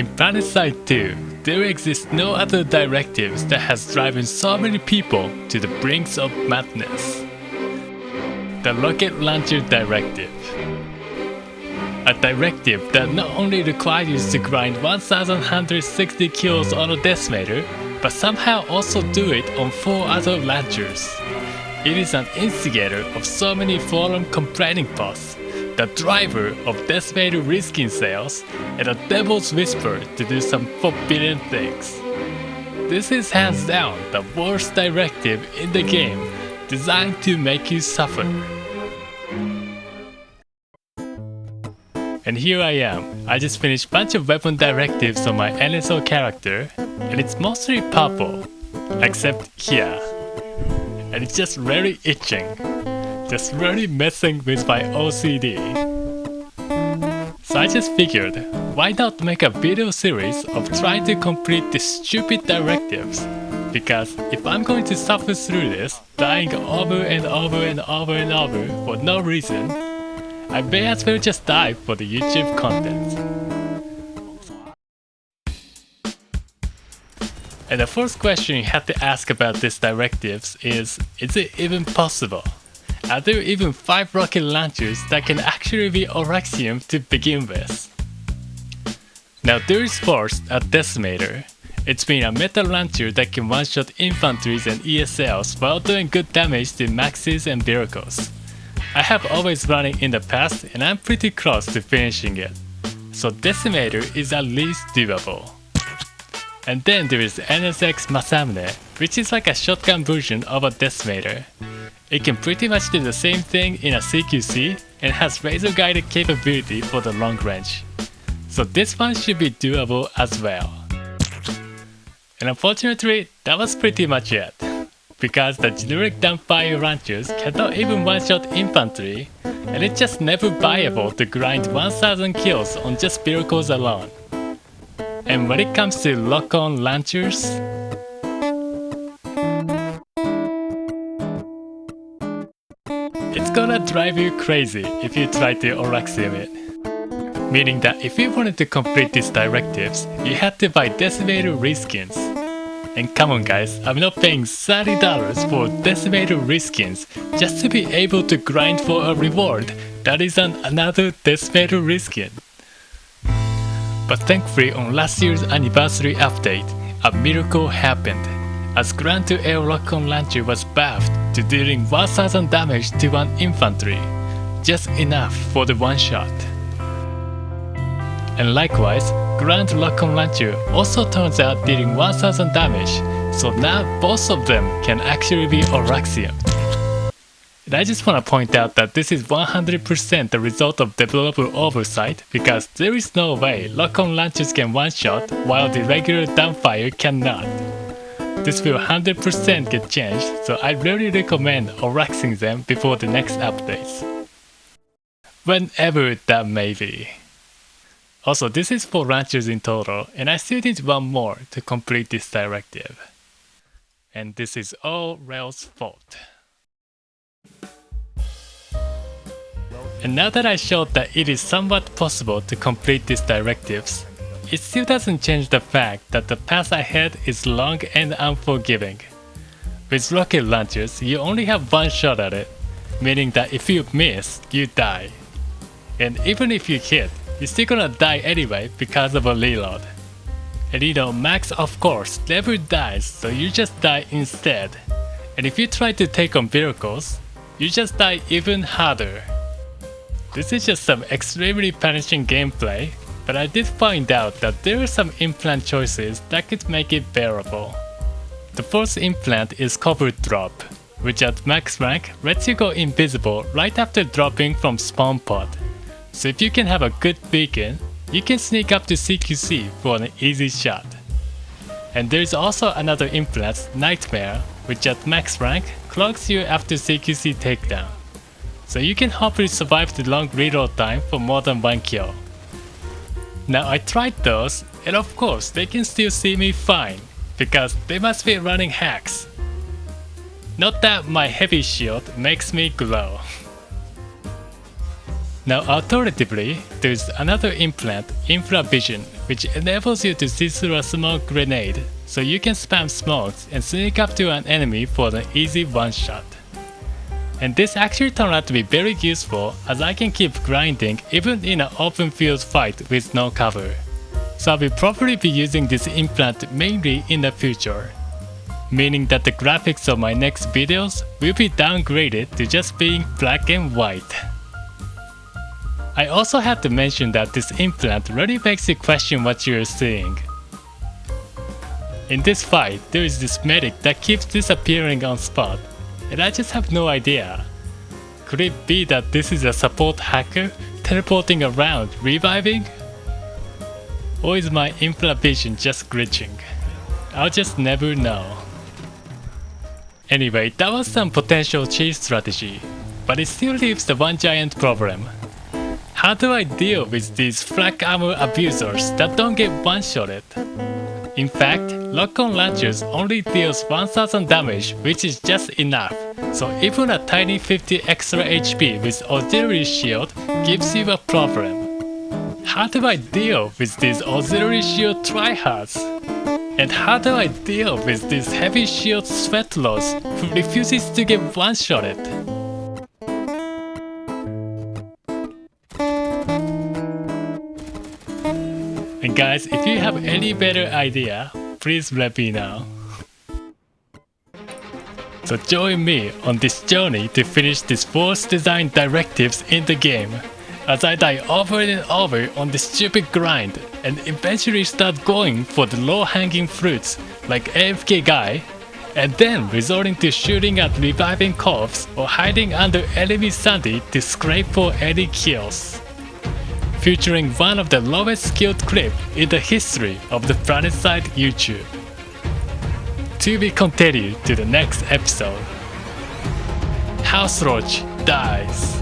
In Planetside 2, there exists no other directives that has driven so many people to the brinks of madness. The Rocket Launcher Directive. A directive that not only requires you to grind 1160 kills on a decimator, but somehow also do it on 4 other launchers. It is an instigator of so many forum complaining posts, the driver of decimator reskin sales, and a devil's whisper to do some forbidden things. This is hands down the worst directive in the game, designed to make you suffer. And here I am. I just finished bunch of weapon directives on my NSO character, and it's mostly purple, except here. And it's just really itching, just really messing with my OCD. So I just figured, why not make a video series of trying to complete these stupid directives? Because if I'm going to suffer through this, dying over and over and over and over for no reason, I may as well just die for the YouTube content. And the first question you have to ask about these directives is it even possible? Are there even 5 rocket launchers that can actually be Oraxium to begin with? Now there is first a Decimator. It's been a meta launcher that can one-shot infantries and ESLs while doing good damage to maxes and vehicles. I have always run it in the past and I'm pretty close to finishing it. So Decimator is at least doable. And then there is NSX Masamune, which is like a shotgun version of a Decimator. It can pretty much do the same thing in a CQC and has laser guided capability for the long range. So this one should be doable as well. And unfortunately, that was pretty much it. Because the generic dumbfire launchers cannot even one-shot infantry, and it's just never viable to grind 1000 kills on just vehicles alone. And when it comes to lock-on launchers, it's gonna drive you crazy if you try to Oraxium it. Meaning that if you wanted to complete these directives, you had to buy Decimator reskins. And come on guys, I'm not paying $30 for Decimator reskins just to be able to grind for a reward that is another Decimator reskin. But thankfully on last year's anniversary update, a miracle happened, as Ground to Air Lock-on Launcher was buffed to dealing 1000 damage to one infantry, just enough for the one shot. And likewise, Ground Lock-on Launcher also turns out dealing 1000 damage, so now both of them can actually be Oraxium. And I just want to point out that this is 100% the result of developer oversight, because there is no way Lock-on Launchers can one-shot while the regular dumbfire cannot. This will 100% get changed, so I really recommend Oraxing them before the next updates. Whenever that may be. Also, this is 4 launchers in total, and I still need one more to complete this directive. And this is all Rail's fault. And now that I showed that it is somewhat possible to complete these directives, it still doesn't change the fact that the path ahead is long and unforgiving. With rocket launchers, you only have one shot at it, meaning that if you miss, you die. And even if you hit, you're still gonna die anyway because of a reload. And you know, Max of course never dies, so you just die instead. And if you try to take on vehicles, you just die even harder. This is just some extremely punishing gameplay, but I did find out that there are some implant choices that could make it bearable. The first implant is Covert Drop, which at max rank lets you go invisible right after dropping from spawn pod. So if you can have a good beacon, you can sneak up to CQC for an easy shot. And there's also another implant, Nightmare, which at max rank clogs you after CQC takedown. So you can hopefully survive the long reload time for more than 1 kill. Now I tried those, and of course they can still see me fine, because they must be running hacks. Not that my heavy shield makes me glow. Now alternatively, there is another implant, Infravision, which enables you to see through a smoke grenade, so you can spam smokes and sneak up to an enemy for an easy one-shot. And this actually turned out to be very useful, as I can keep grinding even in an open field fight with no cover. So I will probably be using this implant mainly in the future, meaning that the graphics of my next videos will be downgraded to just being black and white. I also have to mention that this implant really makes you question what you're seeing. In this fight, there is this medic that keeps disappearing on spot, and I just have no idea. Could it be that this is a support hacker teleporting around, reviving? Or is my Infravision just glitching? I'll just never know. Anyway, that was some potential cheese strategy, but it still leaves the one giant problem. How do I deal with these flak armor abusers that don't get one-shotted? In fact, lock-on launchers only deals 1000 damage, which is just enough, so even a tiny 50 extra HP with auxiliary shield gives you a problem. How do I deal with these auxiliary shield tryhards? And how do I deal with these heavy shield sweatlords who refuses to get one-shotted? And guys, if you have any better idea, please let me know. So join me on this journey to finish these force design directives in the game, as I die over and over on this stupid grind and eventually start going for the low hanging fruits like AFK guy, and then resorting to shooting at reviving corpse or hiding under enemy sandy to scrape for any kills. Featuring one of the lowest skilled clip in the history of the Planetside YouTube. To be continued to the next episode. House Roach dies.